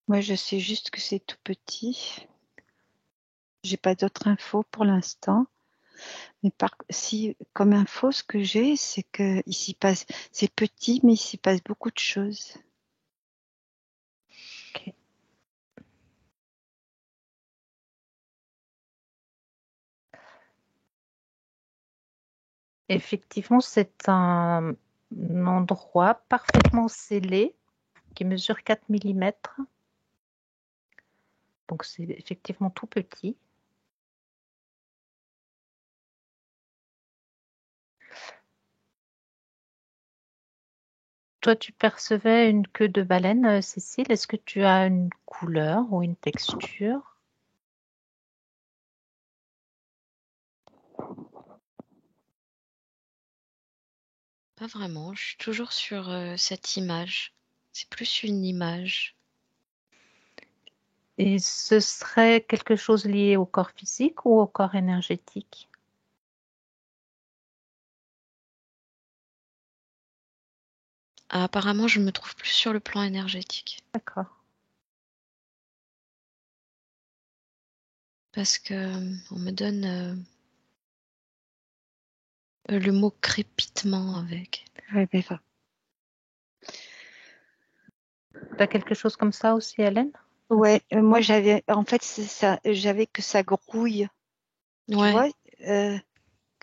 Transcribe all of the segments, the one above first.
Moi, je sais juste que c'est tout petit. J'ai pas d'autres infos pour l'instant. Mais si, comme info, ce que j'ai, c'est que il s'y passe, c'est petit, mais il s'y passe beaucoup de choses. Ok. Effectivement, c'est un endroit parfaitement scellé qui mesure 4 millimètres. Donc c'est effectivement tout petit. Toi, tu percevais une queue de baleine, Cécile. Est-ce que tu as une couleur ou une texture? Pas vraiment, je suis toujours sur cette image. C'est plus une image. Et ce serait quelque chose lié au corps physique ou au corps énergétique? Ah, apparemment, je me trouve plus sur le plan énergétique. D'accord. Parce que on me donne le mot crépitement avec. Ouais, mais va. Tu as quelque chose comme ça aussi, Hélène? Un Ouais, moi crépitement? j'avais, en fait, c'est ça, j'avais que ça grouille, tu Ouais. vois. euh,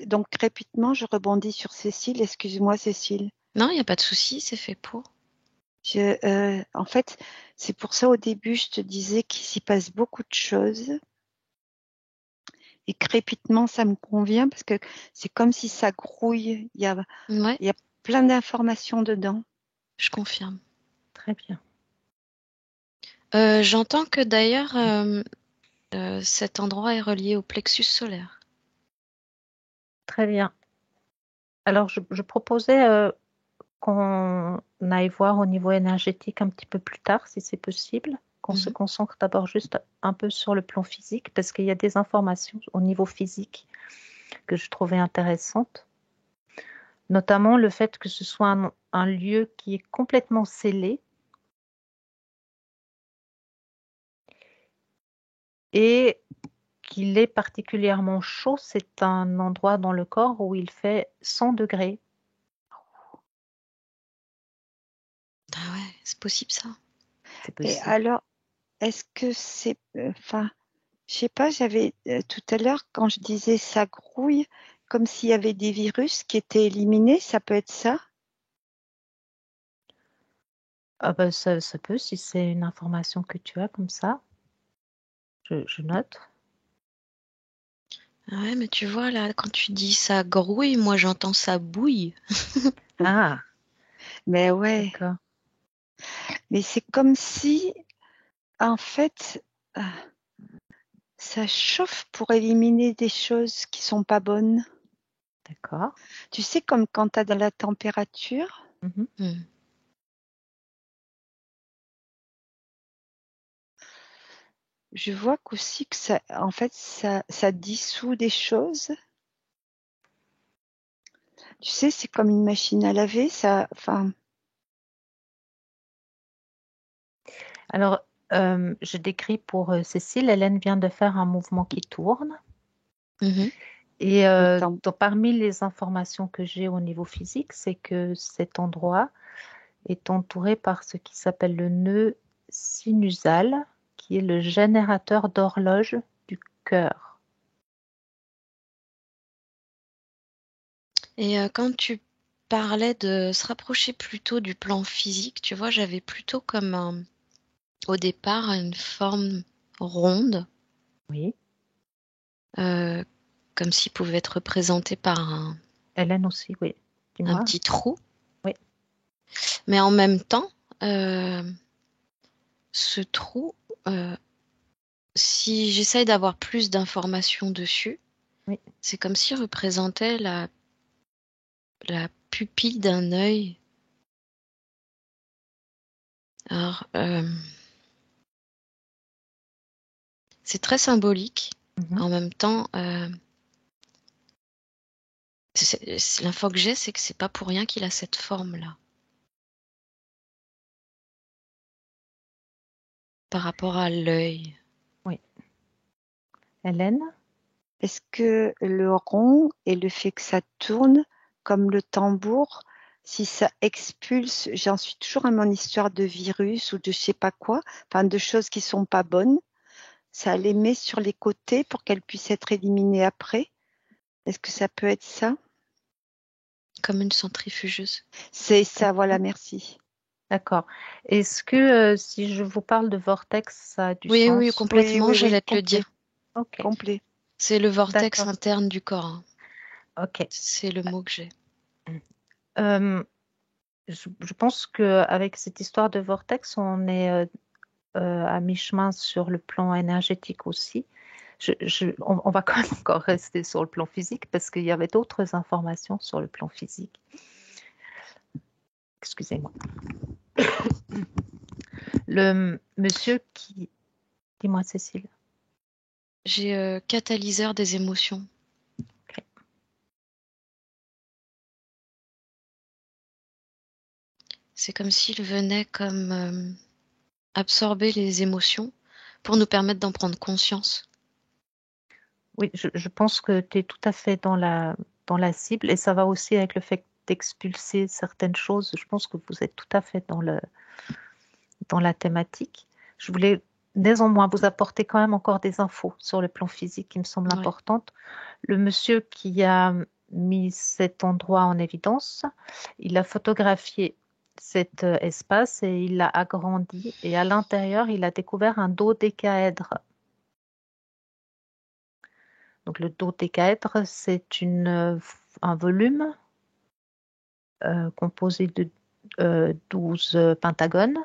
donc crépitement, je rebondis sur Cécile. Excuse-moi, Cécile. Non, il n'y a pas de souci, c'est fait pour. En fait, c'est pour ça au début, je te disais qu'il s'y passe beaucoup de choses. Et crépitement, ça me convient parce que c'est comme si ça grouille. Ouais, Il y a plein d'informations dedans. je confirme. Très bien. J'entends que d'ailleurs, cet endroit est relié au plexus solaire. Très bien. Alors, je proposais qu'on aille voir au niveau énergétique un petit peu plus tard, si c'est possible, qu'on se Mhm. concentre d'abord juste un peu sur le plan physique, parce qu'il y a des informations au niveau physique que je trouvais intéressantes, notamment le fait que ce soit un lieu qui est complètement scellé et qu'il est particulièrement chaud. C'est un endroit dans le corps où il fait 100 degrés. Ah ouais, c'est possible ça. C'est Et possible. alors, est-ce que c'est, enfin, je sais pas, j'avais tout à l'heure quand je disais ça grouille, comme s'il y avait des virus qui étaient éliminés, ça peut être ça? Ah ben, ça peut, si c'est une information que tu as comme ça, je note. Ah ouais, mais tu vois là, quand tu dis ça grouille, moi j'entends ça bouille. Ah, Mais ouais, d'accord. mais c'est comme si, en fait, euh, ça chauffe pour éliminer des choses qui sont pas bonnes. D'accord. Tu sais, comme quand tu as de la température, Mhm. Hmm. je vois qu'aussi que ça, en fait, ça dissout des choses. Tu sais, c'est comme une machine à laver, ça, enfin, Alors, je décris pour Cécile. Hélène vient de faire un mouvement qui tourne. Mhm. Et attends, parmi les informations que j'ai au niveau physique, c'est que cet endroit est entouré par ce qui s'appelle le nœud sinusal, qui est le générateur d'horloge du cœur. Et quand tu parlais de se rapprocher plutôt du plan physique, tu vois, j'avais plutôt comme au départ une forme ronde, Oui. euh, comme s'il pouvait être représenté par Hélène aussi, oui. un Dis-moi. petit trou. Oui. Mais en même temps, euh, ce trou, euh, si j'essaye d'avoir plus d'informations dessus, Oui. c'est comme s'il représentait la pupille d'un œil. Alors, c'est très symbolique. Mhm. En même temps, l'info que j'ai, c'est que c'est pas pour rien qu'il a cette forme-là. par rapport à l'œil. Oui. Hélène? Est-ce que le rond et le fait que ça tourne comme le tambour, si ça expulse, j'en suis toujours à mon histoire de virus ou de je sais pas quoi, enfin de choses qui sont pas bonnes, ça les met sur les côtés pour qu'elles puissent être éliminées après. Est-ce que ça peut être ça? Comme une centrifugeuse. C'est ça, voilà, merci. D'accord. Est-ce que si je vous parle de vortex, ça a du Oui, sens? oui, complètement, Oui, j'allais te le complet, dire. Ok, complet. C'est le vortex d'accord. interne du corps, hein. Ok. C'est le mot que j'ai. Euh, je pense qu'avec cette histoire de vortex, on est à mi-chemin sur le plan énergétique aussi. On va quand même encore rester sur le plan physique parce qu'il y avait d'autres informations sur le plan physique. Excusez-moi. Le monsieur qui... Dis-moi, Cécile. J'ai catalyseur des émotions. Ok. C'est comme s'il venait comme absorber les émotions pour nous permettre d'en prendre conscience. Oui, je pense que tu es tout à fait dans la cible et ça va aussi avec le fait d'expulser certaines choses. Je pense que vous êtes tout à fait dans la thématique. Je voulais néanmoins vous apporter quand même encore des infos sur le plan physique qui me semblent Ouais. importantes. Le monsieur qui a mis cet endroit en évidence, il a photographié cet espace et il l'a agrandi et à l'intérieur, il a découvert un dodécaèdre. Donc le dodécaèdre, c'est un volume composé de 12 pentagones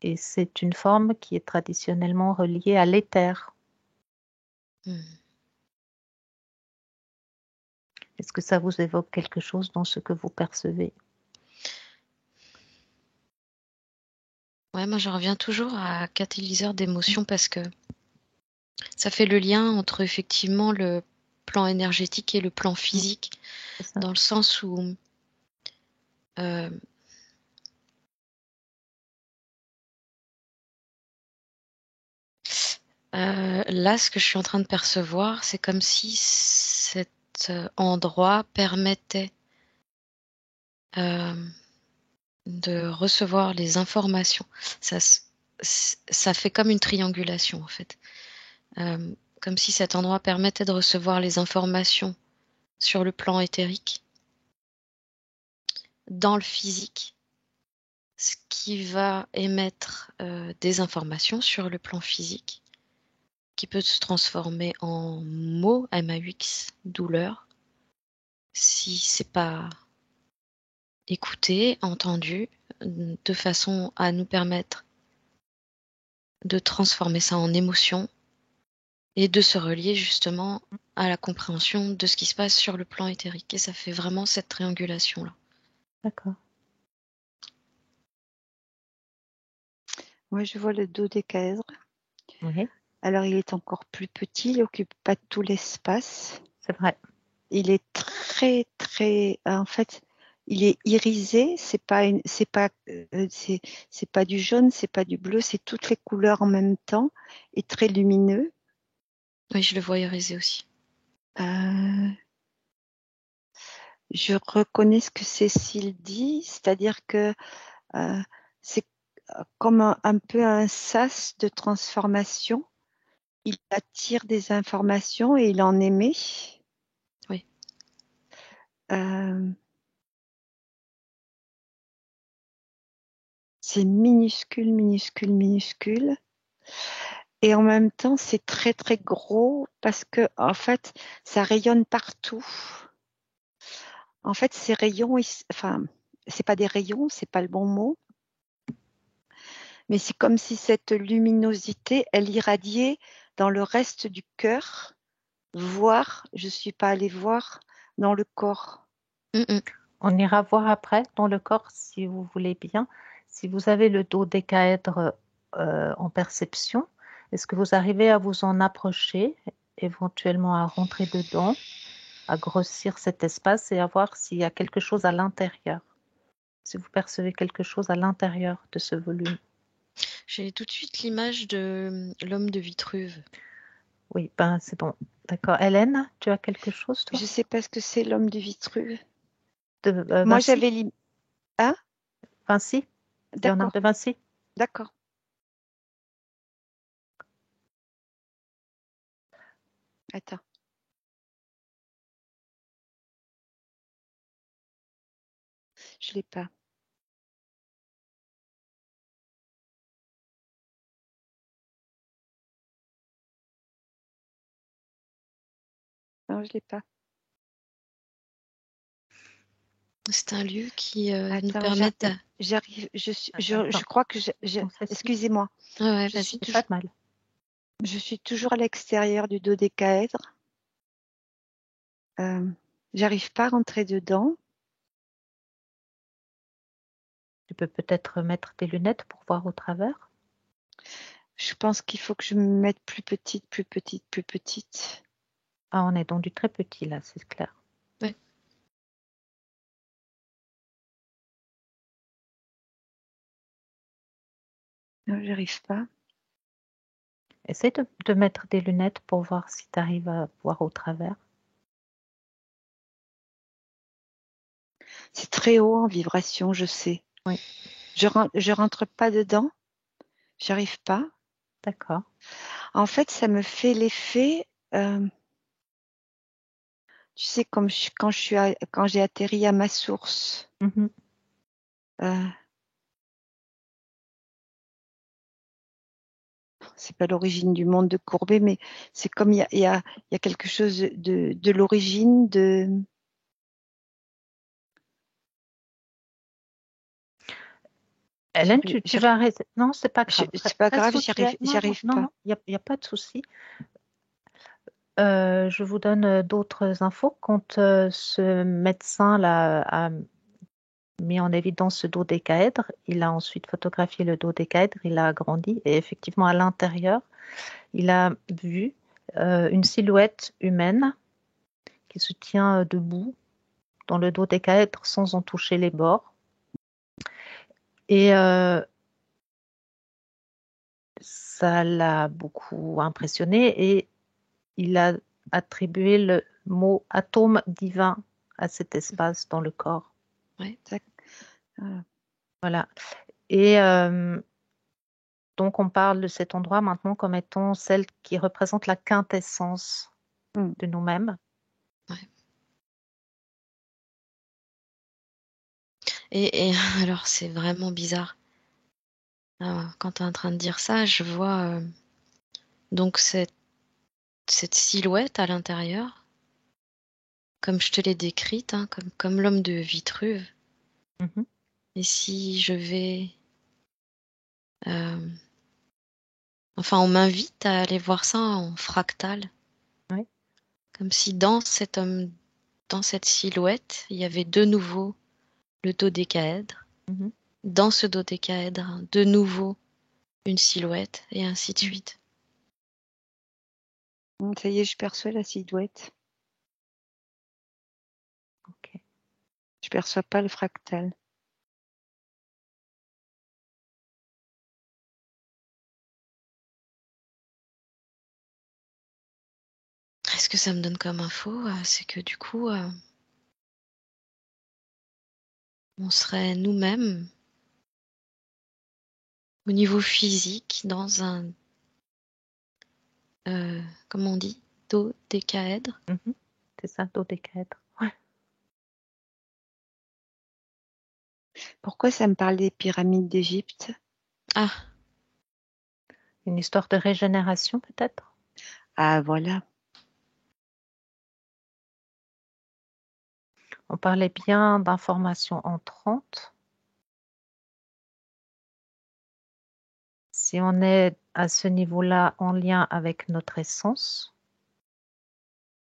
et c'est une forme qui est traditionnellement reliée à l'éther. Hmm. Est-ce que ça vous évoque quelque chose dans ce que vous percevez? Ouais, moi je reviens toujours à catalyseur d'émotions parce que ça fait le lien entre effectivement le plan énergétique et le plan Mm, physique, c'est ça. dans le sens où euh, là, ce que je suis en train de percevoir, c'est comme si cet endroit permettait euh, de recevoir les informations. Ça, ça fait comme une triangulation en fait. Comme si cet endroit permettait de recevoir les informations sur le plan éthérique, dans le physique, ce qui va émettre des informations sur le plan physique, qui peut se transformer en mots, MAUX, douleur, si c'est pas écouté, entendu, de façon à nous permettre de transformer ça en émotion et de se relier justement à la compréhension de ce qui se passe sur le plan éthérique. Et ça fait vraiment cette triangulation-là. D'accord. Moi, je vois le dodécaèdre. Oui, Alors, il est encore plus petit, il n'occupe pas tout l'espace. c'est vrai. Il est très, très, en fait, il est irisé. C'est pas du jaune, c'est pas du bleu, c'est toutes les couleurs en même temps et très lumineux. Oui, je le vois irisé aussi. Euh, je reconnais ce que Cécile dit, c'est-à-dire que euh, c'est comme un peu un sas de transformation. Il attire des informations et il en émet. Oui. Euh, c'est minuscule, minuscule, minuscule. Et en même temps, c'est très, très gros parce que, en fait, ça rayonne partout. En fait, ces rayons, enfin, c'est pas des rayons, c'est pas le bon mot, mais c'est comme si cette luminosité, elle irradiait dans le reste du cœur, voire, je suis pas allée voir, dans le corps. On ira voir après dans le corps si vous voulez bien. Si vous avez le dodécaèdre en perception, est-ce que vous arrivez à vous en approcher, éventuellement à rentrer dedans, à grossir cet espace et à voir s'il y a quelque chose à l'intérieur? Si vous percevez quelque chose à l'intérieur de ce volume. J'ai tout de suite l'image de l'homme de Vitruve. Oui, ben c'est bon. D'accord. Hélène, tu as quelque chose, toi? Je sais pas ce que c'est l'homme de Vitruve. De Moi, Vinci? j'avais Ah, Vinci? Léonard d'accord, de Vinci? d'accord. Attends. Je l'ai pas. Non, je l'ai pas. C'est un lieu qui nous Attends, permet de... j'arrive. Je Attends, crois que on fait ça. excusez-moi. Ouais, Je suis vas-y. Pas toujours, de mal. je suis toujours à l'extérieur du dodécaèdre. Euh, J'arrive pas à rentrer dedans. Tu peux peut-être mettre tes lunettes pour voir au travers. Je pense qu'il faut que je me mette plus petite, plus petite, plus petite. Ah, on est dans du très petit là, c'est clair. Ouais. Non, j'arrive pas. Essaye de mettre des lunettes pour voir si tu arrives à voir au travers. C'est très haut en vibration, je sais. Oui, Je rentre pas dedans. J'arrive pas. d'accord. En fait, ça me fait l'effet, tu sais, comme quand j'ai atterri à ma source. Mhm. Euh, c'est pas l'origine du monde de Courbet, mais c'est comme il y a quelque chose de l'origine de. Hélène, tu vas arrêter. Non, c'est pas grave. C'est pas grave, Reste où tu es. Non, non, j'arrive non, pas. non, il n'y a pas de souci. Je vous donne d'autres infos. Quand ce médecin-là a mis en évidence ce dodécaèdre, il a ensuite photographié le dodécaèdre, il a agrandi et effectivement à l'intérieur, il a vu une silhouette humaine qui se tient debout dans le dodécaèdre sans en toucher les bords. Et ça l'a beaucoup impressionné et il a attribué le mot atome divin à cet espace dans le corps. Ouais. Voilà. Et donc on parle de cet endroit maintenant comme étant celle qui représente la quintessence Mm. de nous-mêmes. Ouais. Et alors, c'est vraiment bizarre. Quand tu es en train de dire ça, je vois donc cette silhouette à l'intérieur, comme je te l'ai décrite, hein, comme l'homme de Vitruve. Mhm. Et si je vais... enfin, on m'invite à aller voir ça en fractal. Oui. Comme si dans cet homme, dans cette silhouette, il y avait de nouveau le dodécaèdre. Mhm. Dans ce dodécaèdre, de nouveau une silhouette, et ainsi de suite. Ça y est, je perçois la silhouette. Ok. Je perçois pas le fractal. Ce que ça me donne comme info, c'est que du coup, on serait nous-mêmes au niveau physique dans un, comment on dit, dodécaèdre. Mhm. C'est ça, dodécaèdre. Ouais. Pourquoi ça me parle des pyramides d'Égypte? Ah, Une histoire de régénération peut-être? Ah, voilà. On parlait bien d'informations entrantes. Si on est à ce niveau-là en lien avec notre essence,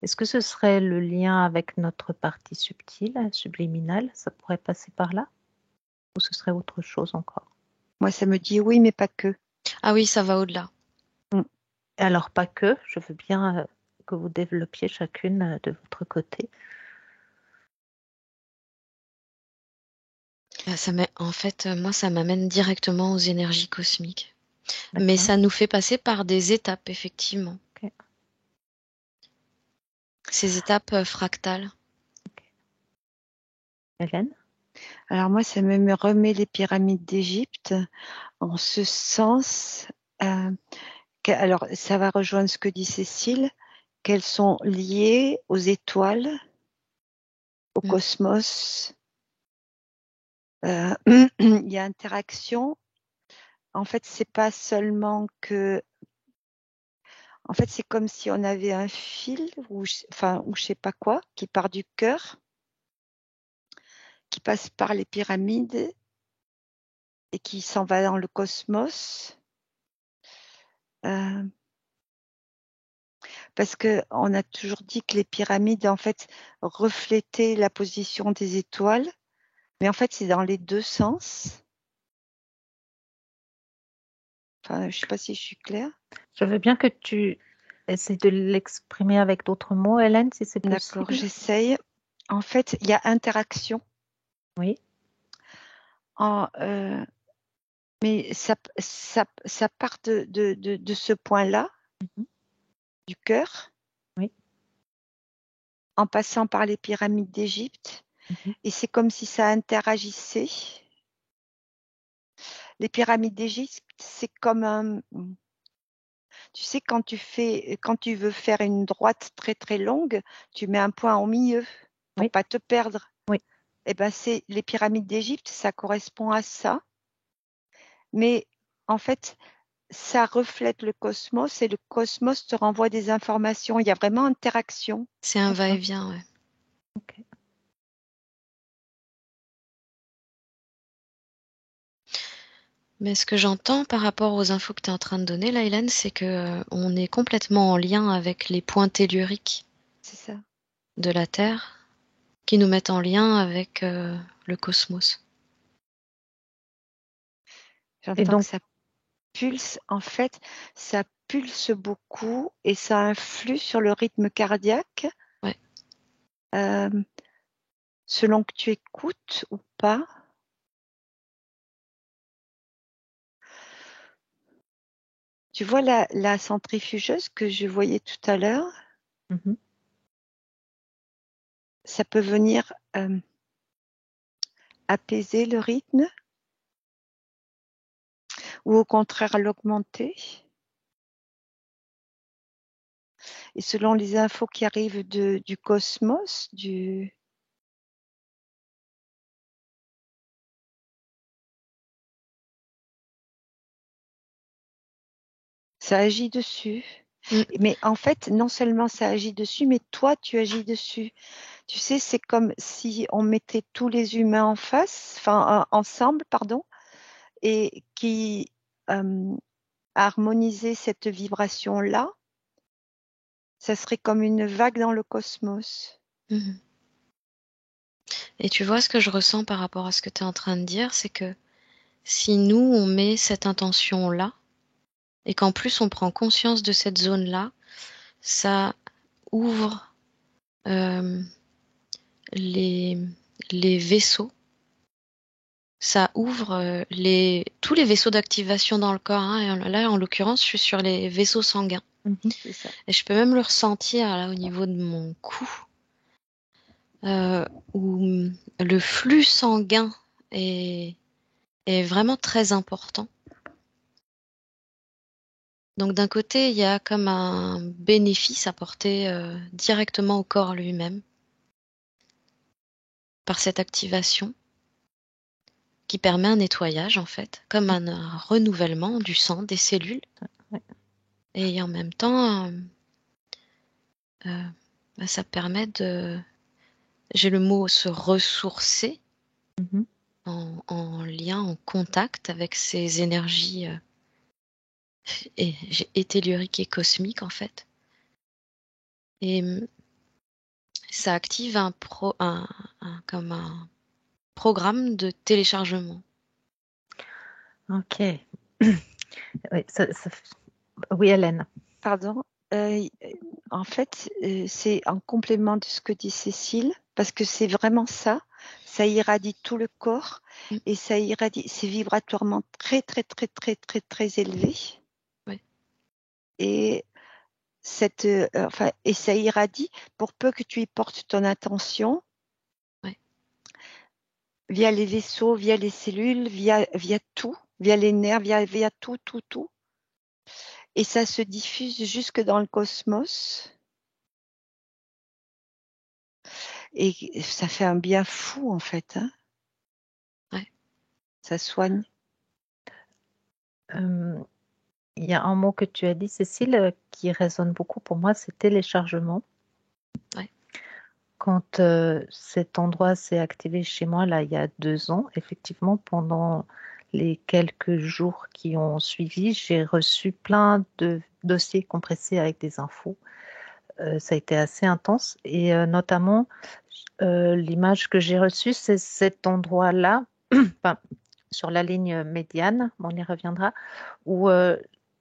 est-ce que ce serait le lien avec notre partie subtile, subliminale? Ça pourrait passer par là? Ou ce serait autre chose encore? Moi, ça me dit oui, mais pas que. ah oui, ça va au-delà. Mm. Alors, pas que, je veux bien que vous développiez chacune de votre côté. En fait, moi, ça m'amène directement aux énergies cosmiques. Mais D'accord. ça nous fait passer par des étapes, effectivement. Ok. Ces étapes fractales. Hélène? Alors moi, ça me remet les pyramides d'Égypte en ce sens. Alors, ça va rejoindre ce que dit Cécile, qu'elles sont liées aux étoiles, au Mm. cosmos. Il y a interaction. En fait, c'est pas seulement que. En fait, c'est comme si on avait un fil ou je sais pas quoi qui part du cœur, qui passe par les pyramides et qui s'en va dans le cosmos. Parce que on a toujours dit que les pyramides, en fait, reflétaient la position des étoiles, mais en fait, c'est dans les deux sens. Enfin, je sais pas si je suis claire. Je veux bien que tu essaies de l'exprimer avec d'autres mots, Hélène, si c'est D'accord, possible. j'essaye. En fait, il y a interaction. Oui. Mais ça part de ce point-là, Mhm. du cœur, Oui. en passant par les pyramides d'Égypte. Mhm. Et c'est comme si ça interagissait. Les pyramides d'Égypte, c'est comme un. Tu sais, quand tu veux faire une droite très très longue, tu mets un point au milieu pour Oui. pas te perdre. Oui. Eh ben, c'est les pyramides d'Égypte, ça correspond à ça. Mais en fait, ça reflète le cosmos et le cosmos te renvoie des informations. Il y a vraiment interaction. C'est un D'accord. va-et-vient, ouais. Ok. Mais ce que j'entends par rapport aux infos que tu es en train de donner, là, Hélène, c'est que on est complètement en lien avec les points telluriques C'est ça. de la Terre qui nous mettent en lien avec le cosmos. Et J'entends que donc, ça pulse. En fait, ça pulse beaucoup et ça influe sur le rythme cardiaque. Ouais. Selon que tu écoutes ou pas. Tu vois la centrifugeuse que je voyais tout à l'heure, mhm. ça peut venir apaiser le rythme ou au contraire l'augmenter. Et selon les infos qui arrivent du cosmos, ça agit dessus. Mm. Mais en fait, non seulement ça agit dessus, mais toi, tu agis dessus. Tu sais, c'est comme si on mettait tous les humains ensemble, pardon, et qui harmonisaient cette vibration-là. Ça serait comme une vague dans le cosmos. Mhm. Et tu vois, ce que je ressens par rapport à ce que tu es en train de dire, c'est que si nous, on met cette intention-là, et qu'en plus on prend conscience de cette zone-là, ça ouvre euh, les, les vaisseaux, ça ouvre tous les vaisseaux d'activation dans le corps, hein. Et là, en l'occurrence, je suis sur les vaisseaux sanguins. Mhm. C'est ça. Et je peux même le ressentir là au niveau de mon cou, où le flux sanguin est, est vraiment très important. Donc d'un côté, il y a comme un bénéfice apporté directement au corps lui-même par cette activation qui permet un nettoyage en fait, comme un renouvellement du sang, des cellules. Ouais. Et en même temps, ça permet j'ai le mot se ressourcer Mhm. en lien, en contact avec ces énergies telluriques et cosmiques en fait. Et ça active comme un programme de téléchargement. Ok. Oui, oui, Hélène. Pardon. Euh, En fait, c'est en complément de ce que dit Cécile, parce que c'est vraiment ça. ça irradie tout le corps Mm. et ça irradie, c'est vibratoirement très, très, très, très, très, très élevé. Ouais. Et et ça irradie pour peu que tu y portes ton attention. Ouais. Via les vaisseaux, via les cellules, via tout, via les nerfs, via tout, tout, tout. Et ça se diffuse jusque dans le cosmos. Et ça fait un bien fou, en fait. Hein. Ouais. Ça soigne. Il y a un mot que tu as dit, Cécile, qui résonne beaucoup pour moi, c'est téléchargement. Ouais. Quand cet endroit s'est activé chez moi, là, il y a 2 ans, effectivement, pendant les quelques jours qui ont suivi, j'ai reçu plein de dossiers compressés avec des infos. Ça a été assez intense et notamment l'image que j'ai reçue, c'est cet endroit-là, enfin, sur la ligne médiane, on y reviendra, où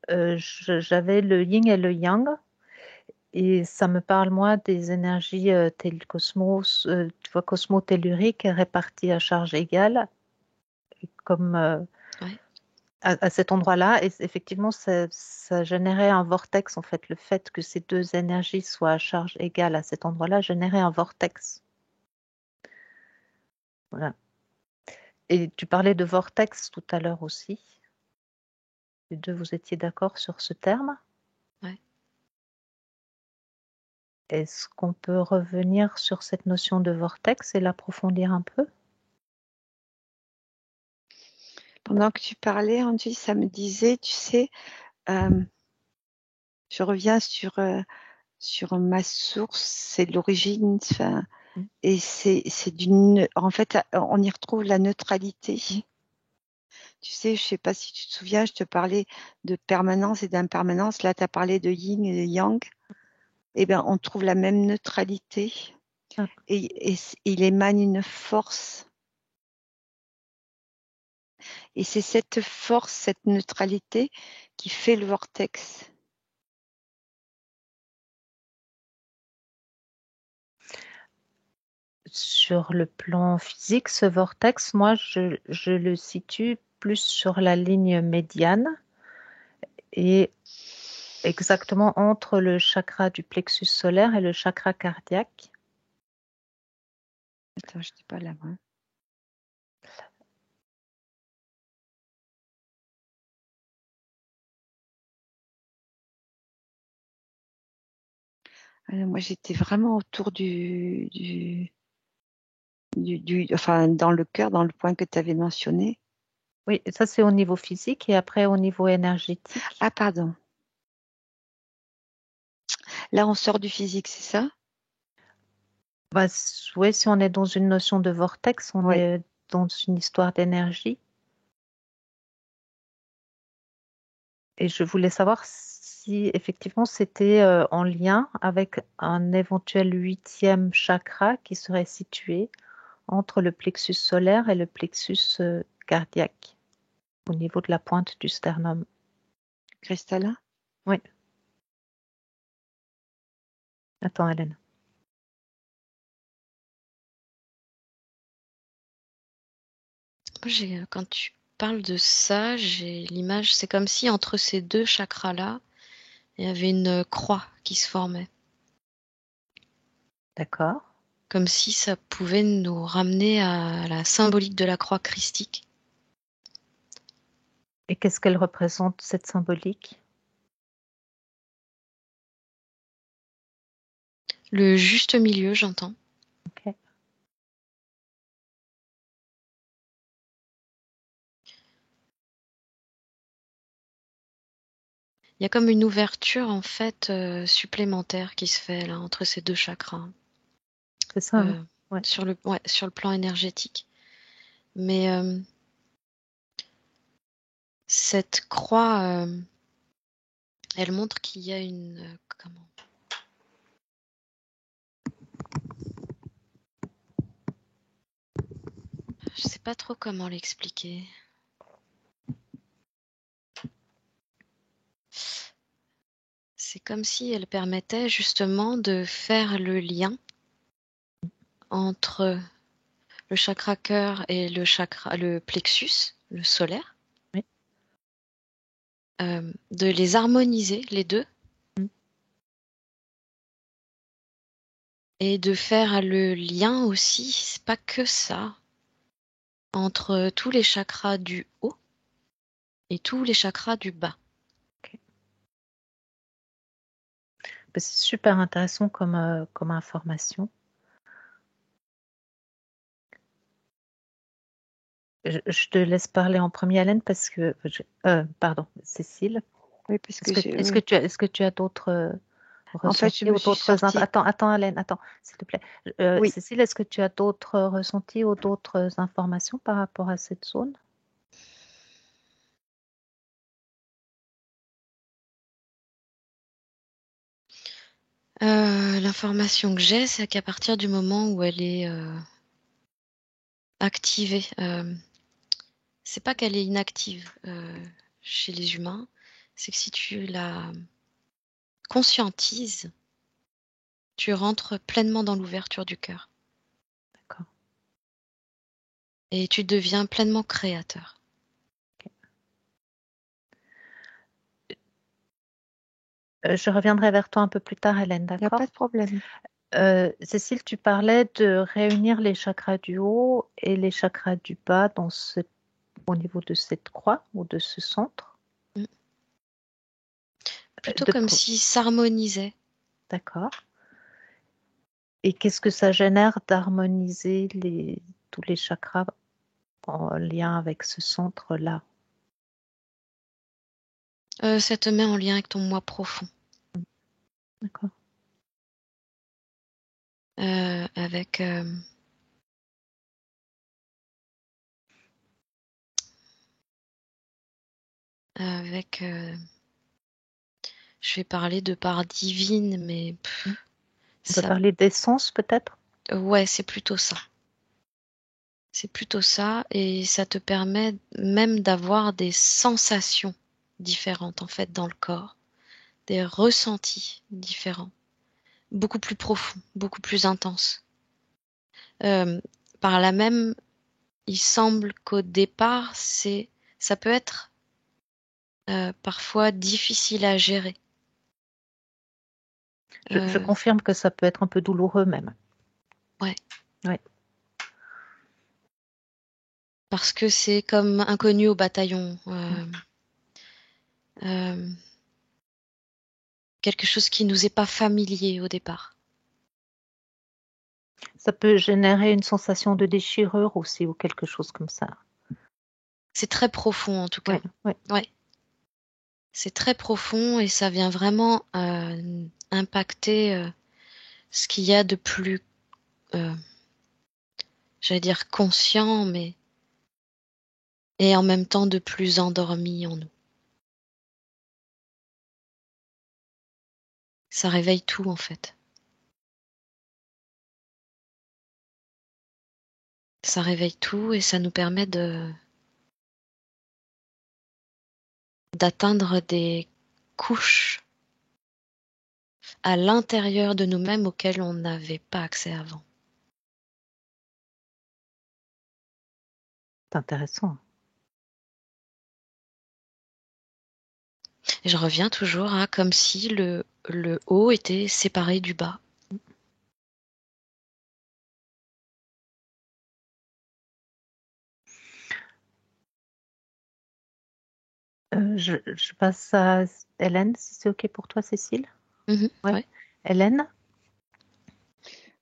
j'avais le yin et le yang. Et ça me parle, moi, des énergies cosmos, tu vois, cosmotelluriques réparties à charge égale, comme Ouais. à cet endroit-là. Et effectivement, ça générait un vortex, en fait. Le fait que ces deux énergies soient à charge égale à cet endroit-là générait un vortex. Voilà. Et tu parlais de vortex tout à l'heure aussi. Les deux, vous étiez d'accord sur ce terme? Ouais. Est-ce qu'on peut revenir sur cette notion de vortex et l'approfondir un peu? Pendant que tu parlais, Angie, ça me disait, tu sais, je reviens sur ma source, c'est l'origine, et c'est en fait, on y retrouve la neutralité. Tu sais, je sais pas si tu te souviens, je te parlais de permanence et d'impermanence. Là, tu as parlé de yin et de yang. Eh bien, on trouve la même neutralité. Ah. Et il émane une force. Et c'est cette force, cette neutralité qui fait le vortex. Sur le plan physique, ce vortex, moi, je le situe plus sur la ligne médiane et exactement entre le chakra du plexus solaire et le chakra cardiaque. Attends, je n'étais pas là, moi. Alors, moi, j'étais vraiment autour enfin, dans le cœur, dans le point que tu avais mentionné. Oui, ça c'est au niveau physique et après au niveau énergétique. Ah, pardon. Là, on sort du physique, c'est ça? Bah, oui, si on est dans une notion de vortex, on Oui. est dans une histoire d'énergie. Et je voulais savoir si effectivement c'était en lien avec un éventuel 8e chakra qui serait situé entre le plexus solaire et le plexus cardiaque, au niveau de la pointe du sternum. Cristallin? Oui. Attends, Hélène. Quand tu parles de ça, j'ai l'image, c'est comme si entre ces deux chakras-là, il y avait une croix qui se formait. D'accord. Comme si ça pouvait nous ramener à la symbolique de la croix christique. Et qu'est-ce qu'elle représente, cette symbolique? Le juste milieu, j'entends. Ok. Il y a comme une ouverture en fait supplémentaire qui se fait là entre ces deux chakras C'est ça, hein? Ouais. sur le plan énergétique. Mais cette croix, elle montre qu'il y a une comment? Je sais pas trop comment l'expliquer. C'est comme si elle permettait justement de faire le lien entre le chakra cœur et le plexus, le solaire, Oui. de les harmoniser les deux et de faire le lien aussi, c'est pas que ça, entre tous les chakras du haut et tous les chakras du bas. C'est super intéressant comme information. Je te laisse parler en premier, Hélène, parce que pardon, Cécile. Oui, parce que Est-ce que tu as d'autres En fait, je ressentis me ou suis d'autres sortie. Attends, Hélène, attends, s'il te plaît. Oui. Cécile, est-ce que tu as d'autres ressentis ou d'autres informations par rapport à cette zone? L'information que j'ai, c'est qu'à partir du moment où elle est activée, c'est pas qu'elle est inactive chez les humains, c'est que si tu la conscientises, tu rentres pleinement dans l'ouverture du cœur. D'accord. Et tu deviens pleinement créateur. Je reviendrai vers toi un peu plus tard, Hélène, Il n'y a d'accord? pas de problème. Cécile, tu parlais de réunir les chakras du haut et les chakras du bas au niveau de cette croix ou de ce centre. Plutôt comme s'ils s'harmonisaient. D'accord. Et qu'est-ce que ça génère d'harmoniser tous les chakras en lien avec ce centre-là? Ça te met en lien avec ton moi profond. D'accord. Avec je vais parler de part divine, mais On peut parler d'essence peut-être? Ouais, c'est plutôt ça. C'est plutôt ça, et ça te permet même d'avoir des sensations différentes en fait dans le corps, des ressentis différents, beaucoup plus profonds, beaucoup plus intenses. Par là même, il semble qu'au départ, ça peut être parfois difficile à gérer. Je confirme que ça peut être un peu douloureux même. Ouais. Ouais. Parce que c'est comme inconnu au bataillon. Quelque chose qui nous est pas familier au départ. Ça peut générer une sensation de déchirure aussi ou quelque chose comme ça. C'est très profond en tout cas. Ouais. C'est très profond et ça vient vraiment impacter ce qu'il y a de plus, j'allais dire conscient, mais et en même temps de plus endormi en nous. Ça réveille tout en fait. Ça réveille tout et ça nous permet d'atteindre des couches à l'intérieur de nous-mêmes auxquelles on n'avait pas accès avant. C'est intéressant. Et je reviens toujours à comme si le haut était séparé du bas. Je passe à Hélène, si c'est OK pour toi, Cécile. Ouais. Hélène?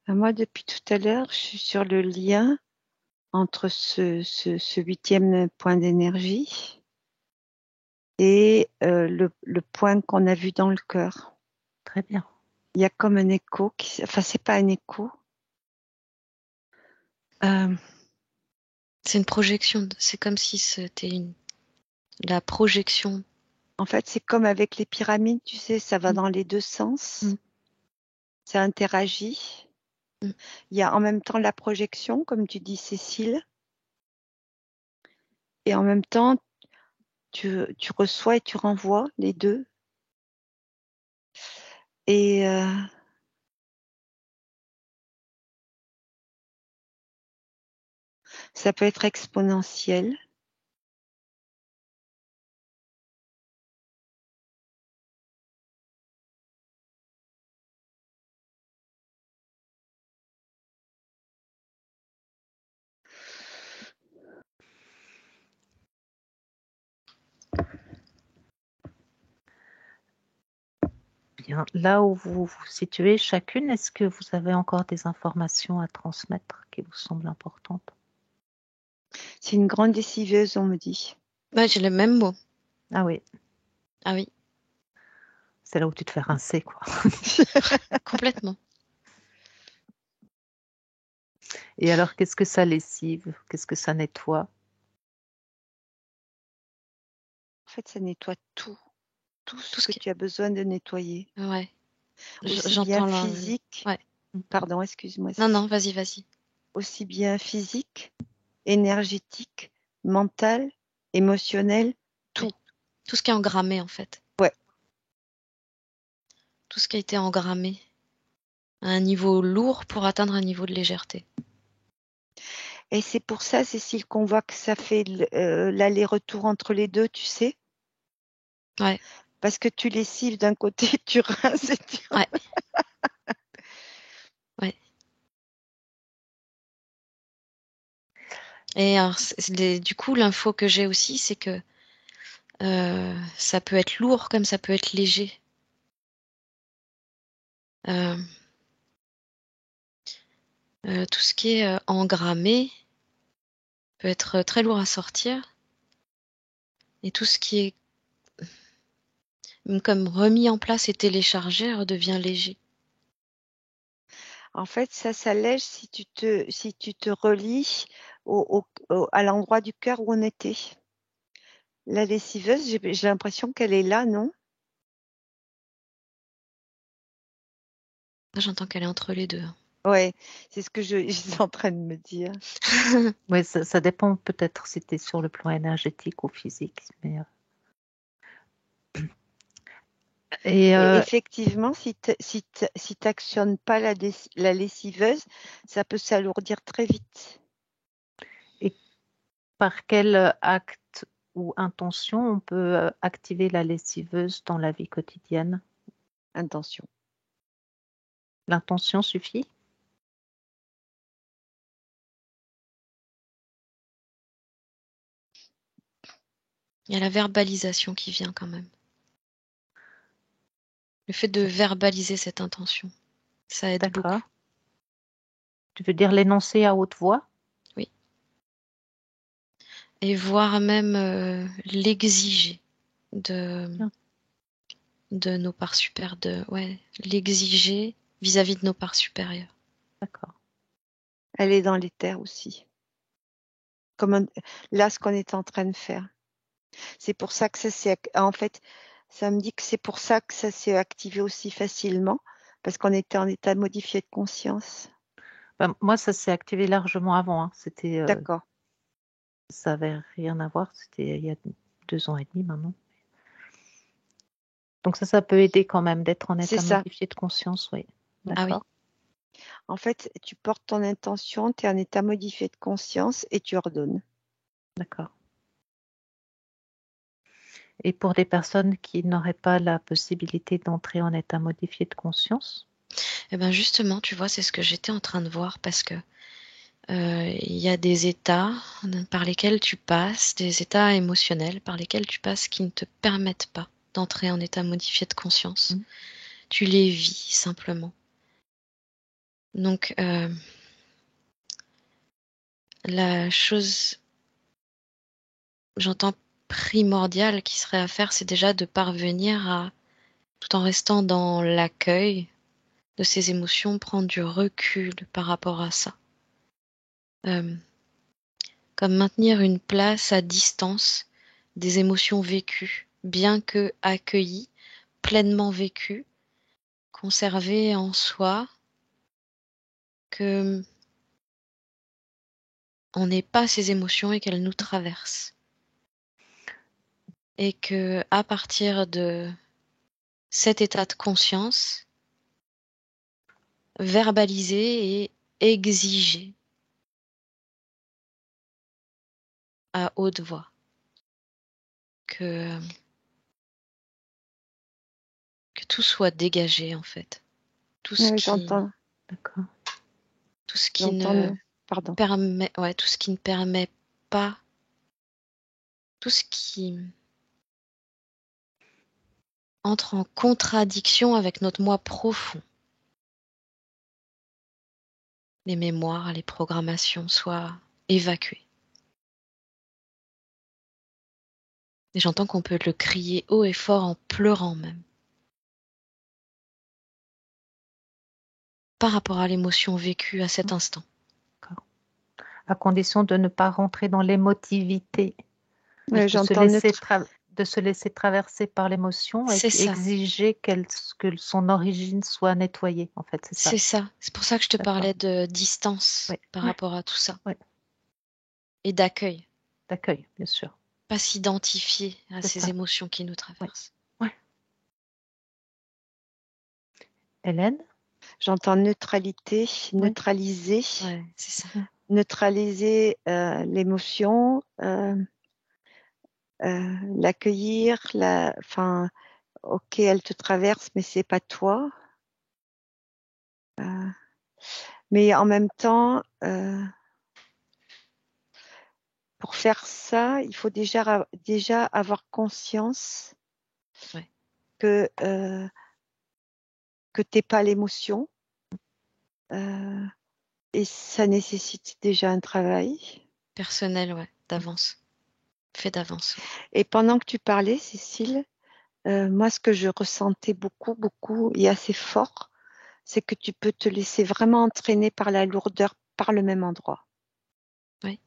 Moi, depuis tout à l'heure, je suis sur le lien entre ce 8e point d'énergie et le point qu'on a vu dans le cœur. Très bien. Il y a comme un écho, enfin, c'est pas un écho. C'est une projection, c'est comme si c'était la projection. En fait, c'est comme avec les pyramides, tu sais, ça va dans les deux sens. Ça interagit. Il y a en même temps la projection, comme tu dis, Cécile. Et en même temps, tu reçois et tu renvoies les deux. Et Ça peut être exponentiel. Bien. Là où vous vous situez chacune, est-ce que vous avez encore des informations à transmettre qui vous semblent importantes? C'est une grande déciveuse, on me dit. Ouais, j'ai le même mot. Ah oui, Ah oui, c'est là où tu te fais rincer, quoi. complètement. Et alors, qu'est-ce que ça lessive? Qu'est-ce que ça nettoie? En fait, ça nettoie tout Tout ce ce que qui... tu as besoin de nettoyer. Ouais, Aussi bien j'entends là. physique, Ouais. pardon, excuse-moi, Non, non, vas-y, vas-y. aussi bien physique, énergétique, mental, émotionnel, Oui. tout. Tout ce qui est engrammé, en fait. Ouais. Tout ce qui a été engrammé à un niveau lourd pour atteindre un niveau de légèreté. Et c'est pour ça, Cécile, qu'on voit que ça fait l'aller-retour entre les deux, tu sais. Ouais, Parce que tu lessives d'un côté, tu rinces et tu... ouais, ouais. Et alors, du coup, l'info que j'ai aussi, c'est que ça peut être lourd comme ça peut être léger. Euh, tout ce qui est engrammé peut être très lourd à sortir. Et tout ce qui est comme remis en place et téléchargé redevient léger. En fait, ça s'allège si tu te relis à l'endroit du cœur où on était. La lessiveuse, j'ai l'impression qu'elle est là, non? Là, j'entends qu'elle est entre les deux. Ouais, c'est ce que je suis en train de me dire. Oui, ça dépend peut-être si tu es sur le plan énergétique ou physique. Mais, et Et effectivement, si t'actionnes pas la lessiveuse, ça peut s'alourdir très vite. par quel acte ou intention on peut activer la lessiveuse dans la vie quotidienne? Intention. L'intention suffit? Il y a la verbalisation qui vient quand même. Le fait de verbaliser cette intention, ça aide D'accord. beaucoup. Tu veux dire l'énoncer à haute voix? Oui. Et voire même l'exiger de, Bien. de nos parts supérieures, l'exiger vis-à-vis de nos parts supérieures. D'accord. Elle est dans les terres aussi. Là, ce qu'on est en train de faire. C'est pour ça que en fait, ça me dit que c'est pour ça que ça s'est activé aussi facilement, parce qu'on était en état modifié de conscience. Ben, moi, ça s'est activé largement avant, hein. C'était, D'accord. ça avait rien à voir. C'était il y a 2 ans et demi maintenant. Donc ça peut aider quand même d'être en C'est état ça. modifié de conscience, oui. Ah oui. D'accord. En fait, tu portes ton intention, tu es en état modifié de conscience et tu ordonnes. D'accord. Et pour des personnes qui n'auraient pas la possibilité d'entrer en état modifié de conscience? Eh ben justement, tu vois, c'est ce que j'étais en train de voir parce que il y a des états par lesquels tu passes, des états émotionnels par lesquels tu passes qui ne te permettent pas d'entrer en état modifié de conscience. Mm. Tu les vis simplement. Donc, la chose, j'entends primordiale qui serait à faire, c'est déjà de parvenir à, tout en restant dans l'accueil de ces émotions, prendre du recul par rapport à ça. Comme maintenir une place à distance des émotions vécues, bien que accueillies, pleinement vécues, conservées en soi, que on n'ait pas ces émotions et qu'elles nous traversent. Et que à partir de cet état de conscience, verbaliser et exiger à haute voix que tout soit dégagé en fait. Tout ce Oui, qui, D'accord. tout ce qui j'entends. ne Pardon. permet, ouais, tout ce qui ne permet pas, tout ce qui entre en contradiction avec notre moi profond. Les mémoires, les programmations soient évacuées. Et j'entends qu'on peut le crier haut et fort en pleurant même. Par rapport à l'émotion vécue à cet instant. D'accord. À condition de ne pas rentrer dans l'émotivité, Oui, juste j'entends de se laisser traverser par l'émotion et C'est puis ça, exiger que son origine soit nettoyée, en fait, c'est ça. c'est ça. C'est pour ça que je te D'accord. parlais de distance Oui. par Ouais. rapport à tout ça. Ouais. Et d'accueil. D'accueil, bien sûr. Pas s'identifier à C'est ces ça. émotions qui nous traversent. Ouais. Hélène? J'entends neutralité, Oui. neutraliser, Ouais, c'est ça. neutraliser l'émotion, l'accueillir, enfin, ok, elle te traverse, mais c'est pas toi. Mais en même temps, pour faire ça, il faut déjà avoir conscience Ouais. que t'es pas l'émotion, et ça nécessite déjà un travail. Personnel, ouais, d'avance. Fait d'avance. Et pendant que tu parlais, Cécile, moi, ce que je ressentais beaucoup et assez fort, c'est que tu peux te laisser vraiment entraîner par la lourdeur par le même endroit. Oui.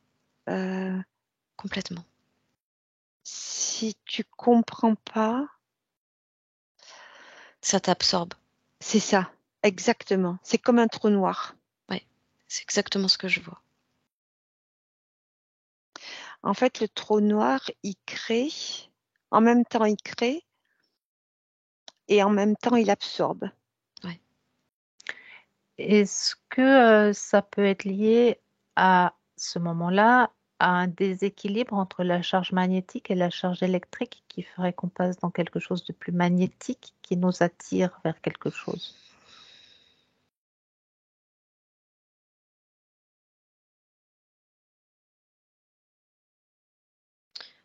Euh, Complètement. si tu comprends pas, Ça t'absorbe. c'est ça, exactement. C'est comme un trou noir. Ouais, c'est exactement ce que je vois. En fait, le trou noir, en même temps, il crée et en même temps, il absorbe. Ouais. Est-ce que ça peut être lié à ce moment-là à un déséquilibre entre la charge magnétique et la charge électrique qui ferait qu'on passe dans quelque chose de plus magnétique qui nous attire vers quelque chose?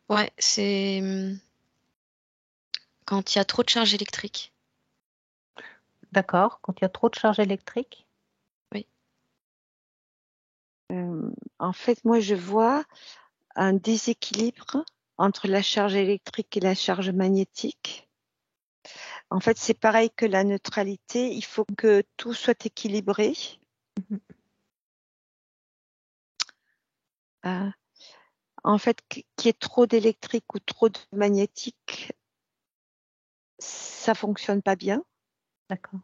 Ouais, c'est quand il y a trop de charge électrique. D'accord, quand il y a trop de charge électrique? Oui. En fait, moi, je vois un déséquilibre entre la charge électrique et la charge magnétique. En fait, c'est pareil que la neutralité, il faut que tout soit équilibré. Mhm. En fait, qu'il y ait trop d'électrique ou trop de magnétique, ça fonctionne pas bien. D'accord.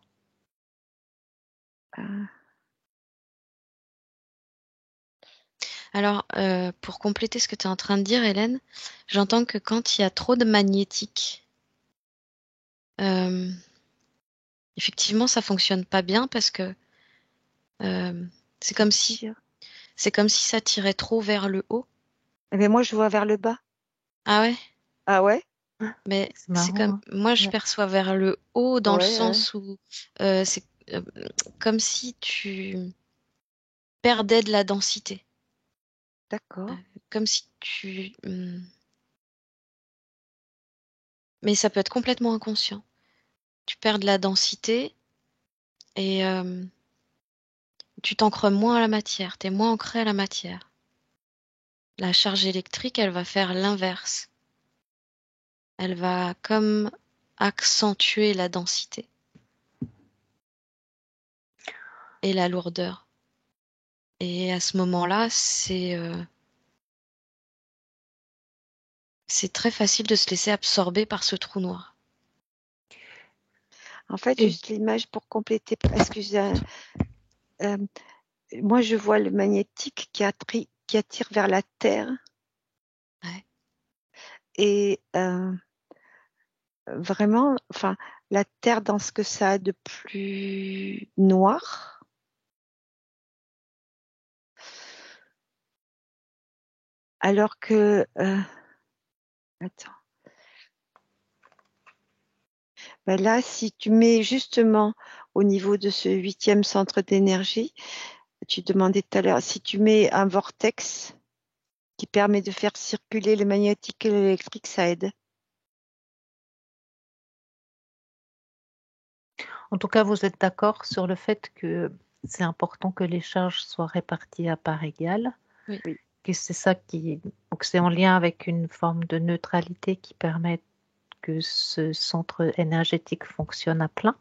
Euh, Alors, pour compléter ce que tu es en train de dire, Hélène, j'entends que quand il y a trop de magnétique, effectivement, ça fonctionne pas bien parce que euh, c'est comme si ça tirait trop vers le haut. Mais moi, je vois vers le bas. Ah ouais? Ah ouais? Mais C'est c'est marrant, comme hein? moi, je Ouais. perçois vers le haut dans le Ouais, ouais. sens où c'est comme si tu perdais de la densité. Euh, D'accord. Comme si mais ça peut être complètement inconscient. Tu perds de la densité et tu t'ancres moins à la matière, tu es moins ancré à la matière. La charge électrique, elle va faire l'inverse. Elle va comme accentuer la densité et la lourdeur. Et à ce moment-là, c'est très facile de se laisser absorber par ce trou noir. En fait, Et juste l'image pour compléter, parce que moi, je vois le magnétique qui attire vers la Terre Ouais. et vraiment, enfin, la Terre dans ce que ça a de plus noir. Alors que... attends. Ben là, si tu mets justement au niveau de ce 8e centre d'énergie, tu demandais tout à l'heure, si tu mets un vortex qui permet de faire circuler le magnétique et l'électrique, ça aide. En tout cas, vous êtes d'accord sur le fait que c'est important que les charges soient réparties à part égale, Oui. que c'est ça donc c'est en lien avec une forme de neutralité qui permet que ce centre énergétique fonctionne à plein.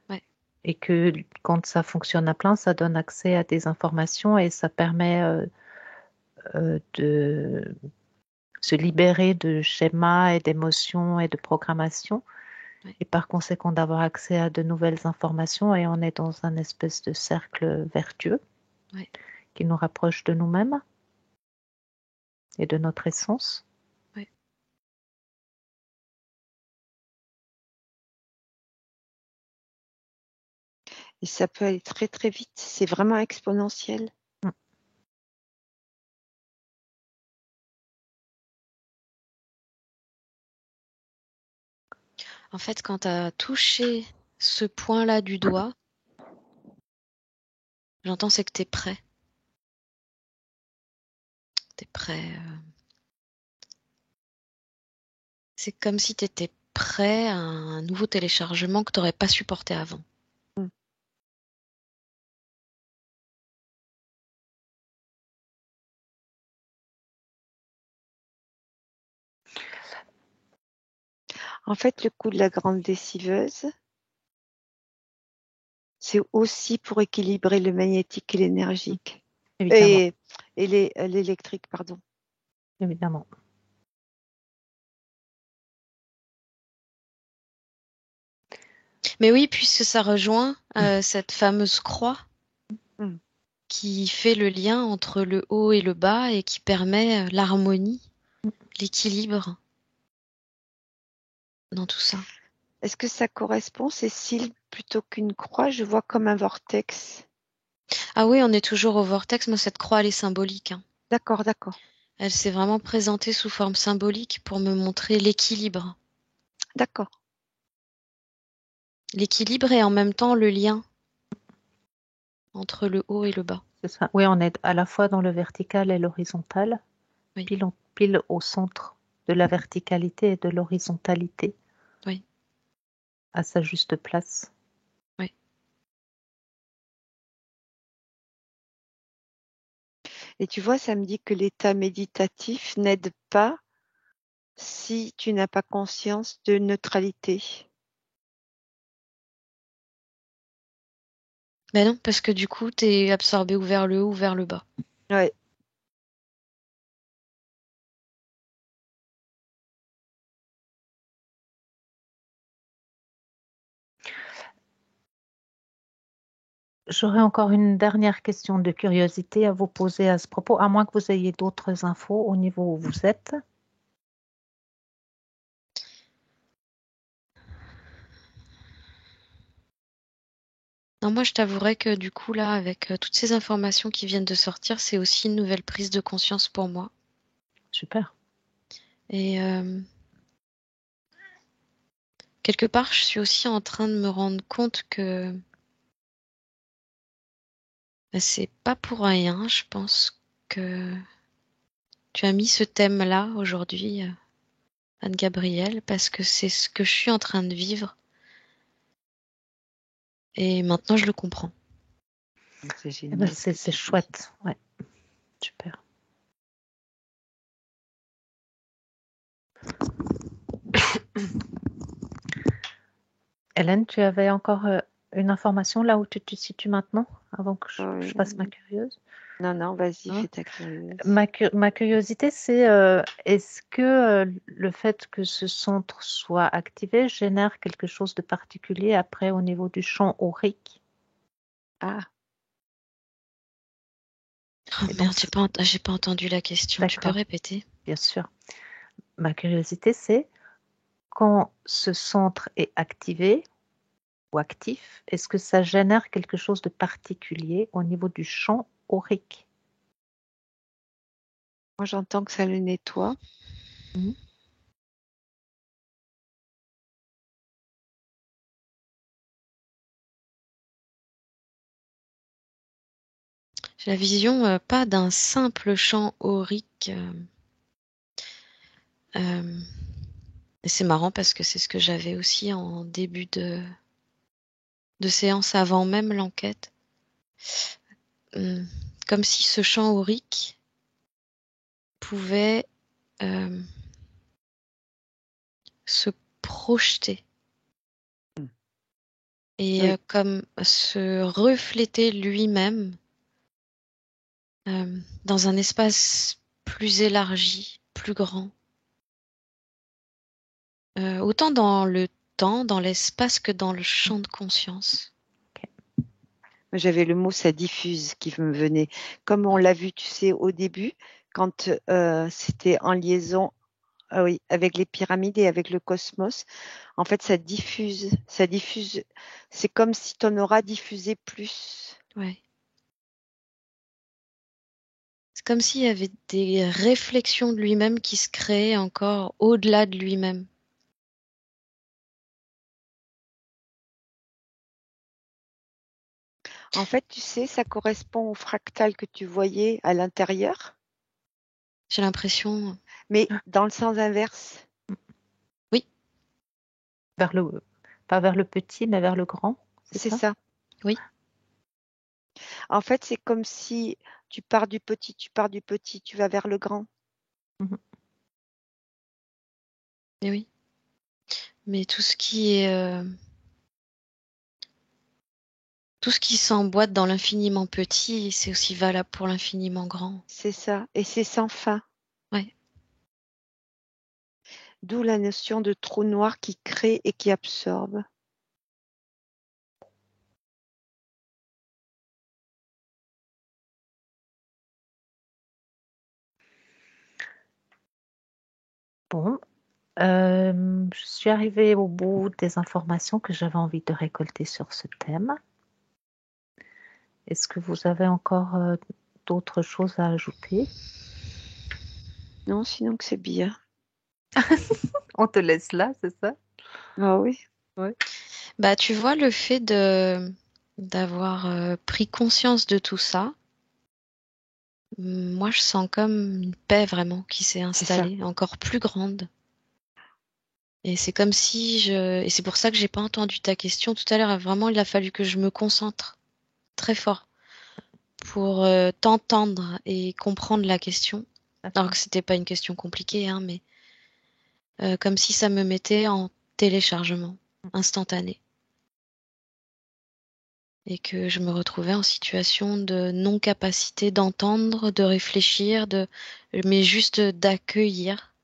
Ouais. Et que quand ça fonctionne à plein, ça donne accès à des informations et ça permet de se libérer de schémas et d'émotions et de programmation. Ouais. Et par conséquent d'avoir accès à de nouvelles informations et on est dans un espèce de cercle vertueux qui nous rapproche de nous-mêmes et de notre essence. Ouais. Et ça peut aller très très vite, c'est vraiment exponentiel. En fait, quand tu as touché ce point-là du doigt, j'entends c'est que tu es prêt. Tu es prêt. C'est comme si tu étais prêt à un nouveau téléchargement que tu n'aurais pas supporté avant. En fait, le coup de la grande déciveuse, c'est aussi pour équilibrer le magnétique et l'énergique. Évidemment. Et l'électrique, pardon. Évidemment. Mais oui, puisque ça rejoint cette fameuse croix qui fait le lien entre le haut et le bas et qui permet l'harmonie, l'équilibre dans tout ça. Est-ce que ça correspond, Cécile, plutôt qu'une croix, je vois comme un vortex? Ah oui, on est toujours au vortex. Moi, cette croix, elle est symbolique. Hein. D'accord, d'accord. Elle s'est vraiment présentée sous forme symbolique pour me montrer l'équilibre. D'accord. L'équilibre et en même temps le lien entre le haut et le bas. C'est ça. Oui, on est à la fois dans le vertical et l'horizontal, Oui. pile au centre de la verticalité et de l'horizontalité. Oui. À sa juste place. Oui. Et tu vois, ça me dit que l'état méditatif n'aide pas si tu n'as pas conscience de neutralité. Ben non, parce que du coup, t'es absorbé ou vers le haut ou vers le bas. Ouais. J'aurais encore une dernière question de curiosité à vous poser à ce propos, à moins que vous ayez d'autres infos au niveau où vous êtes. Non, moi, je t'avouerais que du coup, là, avec toutes ces informations qui viennent de sortir, c'est aussi une nouvelle prise de conscience pour moi. Super. Et quelque part, je suis aussi en train de me rendre compte que c'est pas pour rien, je pense que tu as mis ce thème-là aujourd'hui, Anne-Gabrielle, parce que c'est ce que je suis en train de vivre. Et maintenant, je le comprends. C'est Eh ben, génial. c'est chouette. Ouais. Super. Hélène, tu avais encore une information là où tu te situes maintenant, avant que je fasse ma curieuse? Non, vas-y, Hein? fais ta curieuse. Ma curiosité, c'est est-ce que le fait que ce centre soit activé génère quelque chose de particulier après au niveau du champ aurique? Ah, Oh Et donc, merde, j'ai pas entendu la question. Tu peux d'accord, répéter? bien sûr. Ma curiosité, c'est quand ce centre est activé ou actif, est-ce que ça génère quelque chose de particulier au niveau du champ aurique? Moi, j'entends que ça le nettoie. Mhm. J'ai la vision pas d'un simple champ aurique. Et c'est marrant parce que c'est ce que j'avais aussi en début de séance avant même l'enquête. Comme si ce champ aurique pouvait se projeter et Oui. comme se refléter lui-même dans un espace plus élargi, plus grand. Autant dans le temps, dans l'espace que dans le champ de conscience. J'avais le mot ça diffuse qui me venait. Comme on l'a vu, tu sais, au début, quand c'était en liaison oui, avec les pyramides et avec le cosmos, en fait, ça diffuse. Ça diffuse. C'est comme si ton aura diffusait plus. Ouais. C'est comme s'il y avait des réflexions de lui-même qui se créaient encore au-delà de lui-même. En fait, tu sais, ça correspond au fractal que tu voyais à l'intérieur, J'ai l'impression. mais dans le sens inverse. Oui, Vers le, pas vers le petit, mais vers le grand, c'est C'est ça? ça. oui, En fait, c'est comme si tu pars du petit, tu vas vers le grand. Mhm. mais oui. Mais tout ce qui s'emboîte dans l'infiniment petit, c'est aussi valable pour l'infiniment grand. C'est ça. Et c'est sans fin. Ouais. D'où la notion de trou noir qui crée et qui absorbe. Bon, je suis arrivée au bout des informations que j'avais envie de récolter sur ce thème. Est-ce que vous avez encore d'autres choses à ajouter? Non, sinon que c'est bien. On te laisse là, c'est ça? Ah oui. Oui. Bah, tu vois, le fait d'avoir pris conscience de tout ça, moi, je sens comme une paix vraiment qui s'est C'est ça. installée, encore plus grande. Et c'est comme si et c'est pour ça que j'ai pas entendu ta question tout à l'heure. Vraiment, il a fallu que je me concentre très fort pour t'entendre et comprendre la question. Alors que c'était pas une question compliquée, hein, mais comme si ça me mettait en téléchargement instantané. Et que je me retrouvais en situation de non-capacité d'entendre, de réfléchir, mais juste d'accueillir.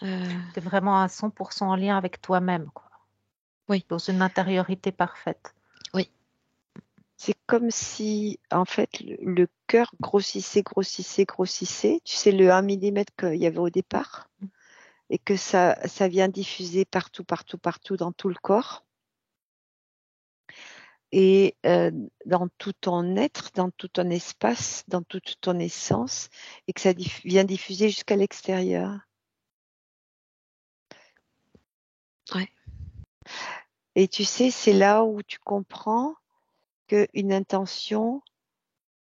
Tu es vraiment à 100% en lien avec toi-même, quoi. Oui, Dans une intériorité parfaite. oui, C'est comme si, en fait, le cœur grossissait, grossissait, grossissait. Tu sais, le 1 millimètre qu'il y avait au départ. Et que ça vient diffuser partout, partout, partout dans tout le corps. Et dans tout ton être, dans tout ton espace, dans toute ton essence. Et que ça vient diffuser jusqu'à l'extérieur. ouais. Et tu sais, c'est là où tu comprends qu'une intention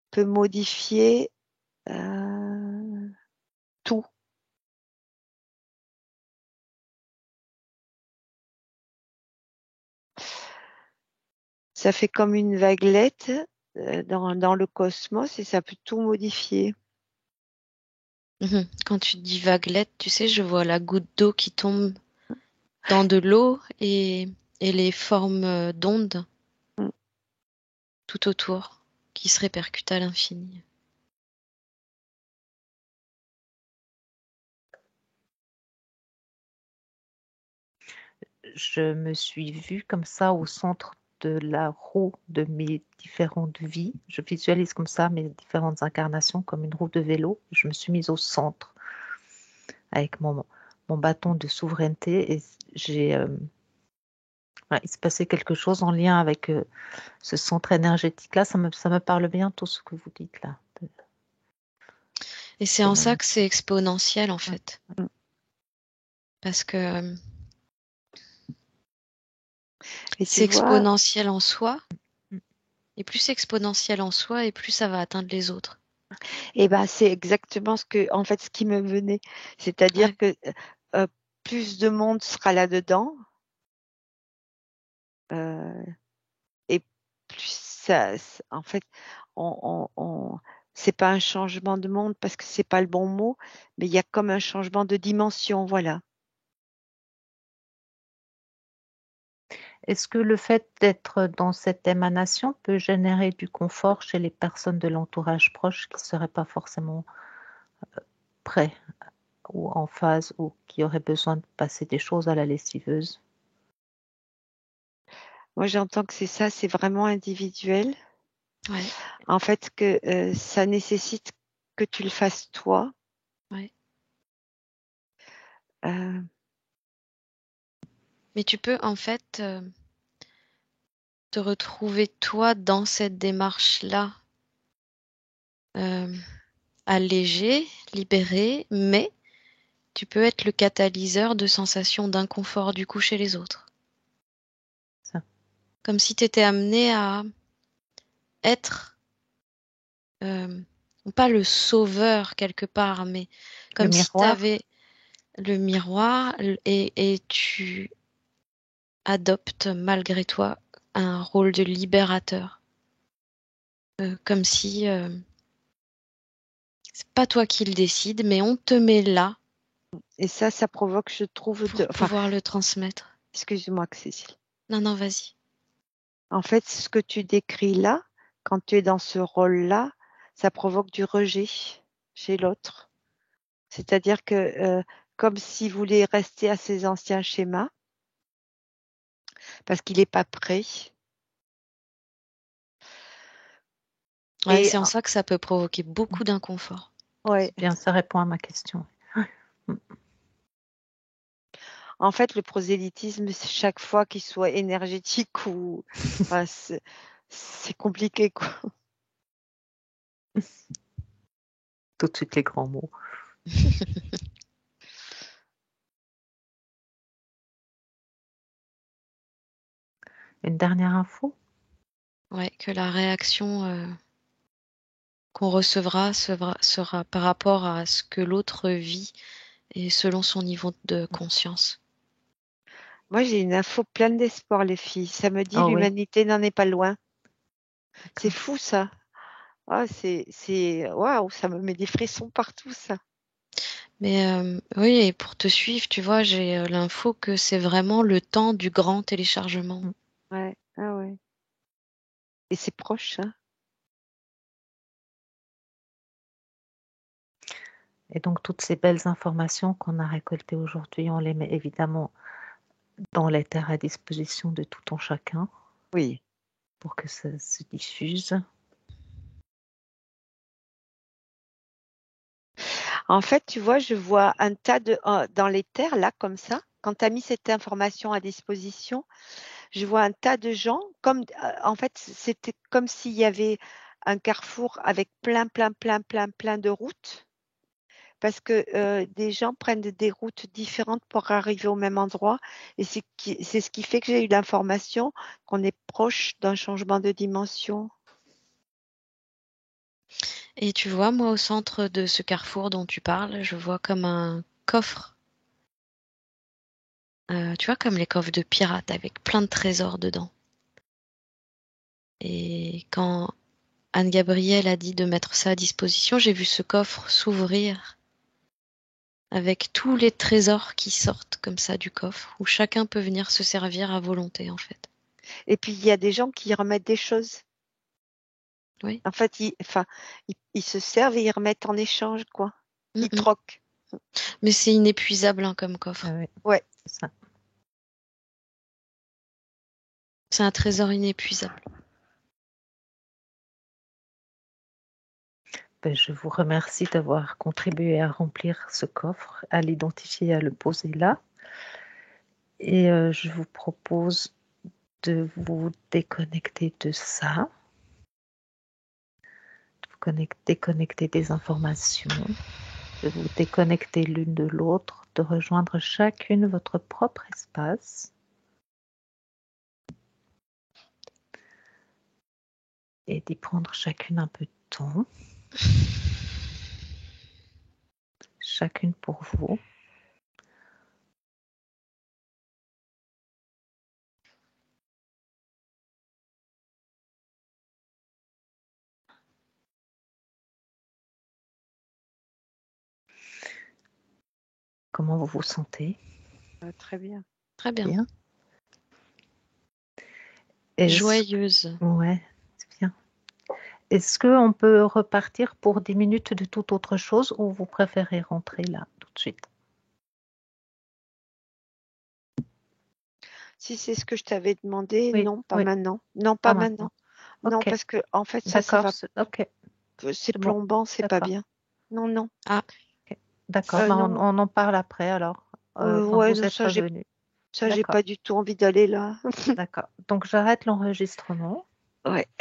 peut modifier tout. Ça fait comme une vaguelette dans le cosmos et ça peut tout modifier. Mhm. Quand tu dis vaguelette, tu sais, je vois la goutte d'eau qui tombe dans de l'eau et les formes d'ondes Mm. tout autour qui se répercutent à l'infini. Je me suis vue comme ça au centre de la roue de mes différentes vies. Je visualise comme ça mes différentes incarnations comme une roue de vélo. Je me suis mise au centre avec mon bâton de souveraineté et il se passait quelque chose en lien avec ce centre énergétique-là. Ça me parle bien tout ce que vous dites là. Et c'est en ça que c'est exponentiel en fait. Parce que c'est exponentiel en soi. Et plus c'est exponentiel en soi, et plus ça va atteindre les autres. Et ben c'est exactement ce qui me venait. C'est-à-dire que plus de monde sera là-dedans. Et plus ça, en fait, c'est pas un changement de monde parce que c'est pas le bon mot, mais il y a comme un changement de dimension, voilà. Est-ce que le fait d'être dans cette émanation peut générer du confort chez les personnes de l'entourage proche qui ne seraient pas forcément prêts ou en phase ou qui auraient besoin de passer des choses à la lessiveuse? Moi, j'entends que c'est vraiment individuel. Ouais. En fait, que ça nécessite que tu le fasses toi. Ouais. Mais tu peux en fait te retrouver toi dans cette démarche-là, allégé, libéré, mais tu peux être le catalyseur de sensations d'inconfort du coup chez les autres. Ça. Comme si tu étais amené à être, pas le sauveur quelque part, mais comme si tu avais le miroir et tu adoptes malgré toi un rôle de libérateur. Comme si c'est pas toi qui le décide, mais on te met là. Et ça provoque, je trouve, pour pouvoir le transmettre. Excuse-moi, Cécile. Non, vas-y. En fait, ce que tu décris là, quand tu es dans ce rôle-là, ça provoque du rejet chez l'autre. C'est-à-dire que comme s'il voulait rester à ses anciens schémas, parce qu'il n'est pas prêt. Ouais, c'est en ça que ça peut provoquer beaucoup d'inconfort. Ouais. Bien, ça répond à ma question. En fait, le prosélytisme, chaque fois qu'il soit énergétique ou c'est compliqué, quoi. Tout de suite les grands mots. Une dernière info? Ouais, que la réaction qu'on recevra sera par rapport à ce que l'autre vit et selon son niveau de conscience. Moi, j'ai une info pleine d'espoir, les filles. Ça me dit l'humanité n'en est pas loin. C'est fou, ça. Ah, waouh, ça me met des frissons partout, ça. Mais oui, et pour te suivre, tu vois, j'ai l'info que c'est vraiment le temps du grand téléchargement. Ouais, ah ouais. Et c'est proche, hein. Et donc, toutes ces belles informations qu'on a récoltées aujourd'hui, on les met évidemment dans l'éther à disposition de tout un chacun. Oui. Pour que ça se diffuse. En fait, tu vois, je vois un tas dans l'éther, là, comme ça. Quand tu as mis cette information à disposition, je vois un tas de gens, en fait, c'était comme s'il y avait un carrefour avec plein de routes, parce que des gens prennent des routes différentes pour arriver au même endroit, et c'est ce qui fait que j'ai eu l'information qu'on est proche d'un changement de dimension. Et tu vois, moi, au centre de ce carrefour dont tu parles, je vois comme un coffre. Tu vois, comme les coffres de pirates avec plein de trésors dedans. Et quand Anne-Gabrielle a dit de mettre ça à disposition, j'ai vu ce coffre s'ouvrir avec tous les trésors qui sortent comme ça du coffre, où chacun peut venir se servir à volonté, en fait. Et puis, il y a des gens qui remettent des choses. Oui. En fait, ils se servent et ils remettent en échange, quoi. Ils troquent. Mais c'est inépuisable hein, comme coffre. Ah oui. Ouais. C'est ça. C'est un trésor inépuisable. Ben, je vous remercie d'avoir contribué à remplir ce coffre, à l'identifier et à le poser là. Et je vous propose de vous déconnecter de ça, de vous déconnecter des informations, de vous déconnecter l'une de l'autre, de rejoindre chacune votre propre espace. Et d'y prendre chacune un peu de temps. Chacune pour vous. Comment vous vous sentez? Très bien. Très bien. Bien. Joyeuse. Ouais, c'est bien. Est-ce qu'on peut repartir pour 10 minutes de toute autre chose ou vous préférez rentrer là tout de suite? Si c'est ce que je t'avais demandé, Oui, non, pas oui. maintenant. Non, pas maintenant. Non, Ok. parce que en fait, ça D'accord, va. ok. C'est bon. plombant, c'est pas D'accord. bien. Non, non. Ok. D'accord, ben, Non. on en parle après alors, quand Ouais, vous non, êtes revenu. ça, j'ai D'accord, pas du tout envie d'aller là. d'accord. Donc j'arrête l'enregistrement. Ouais.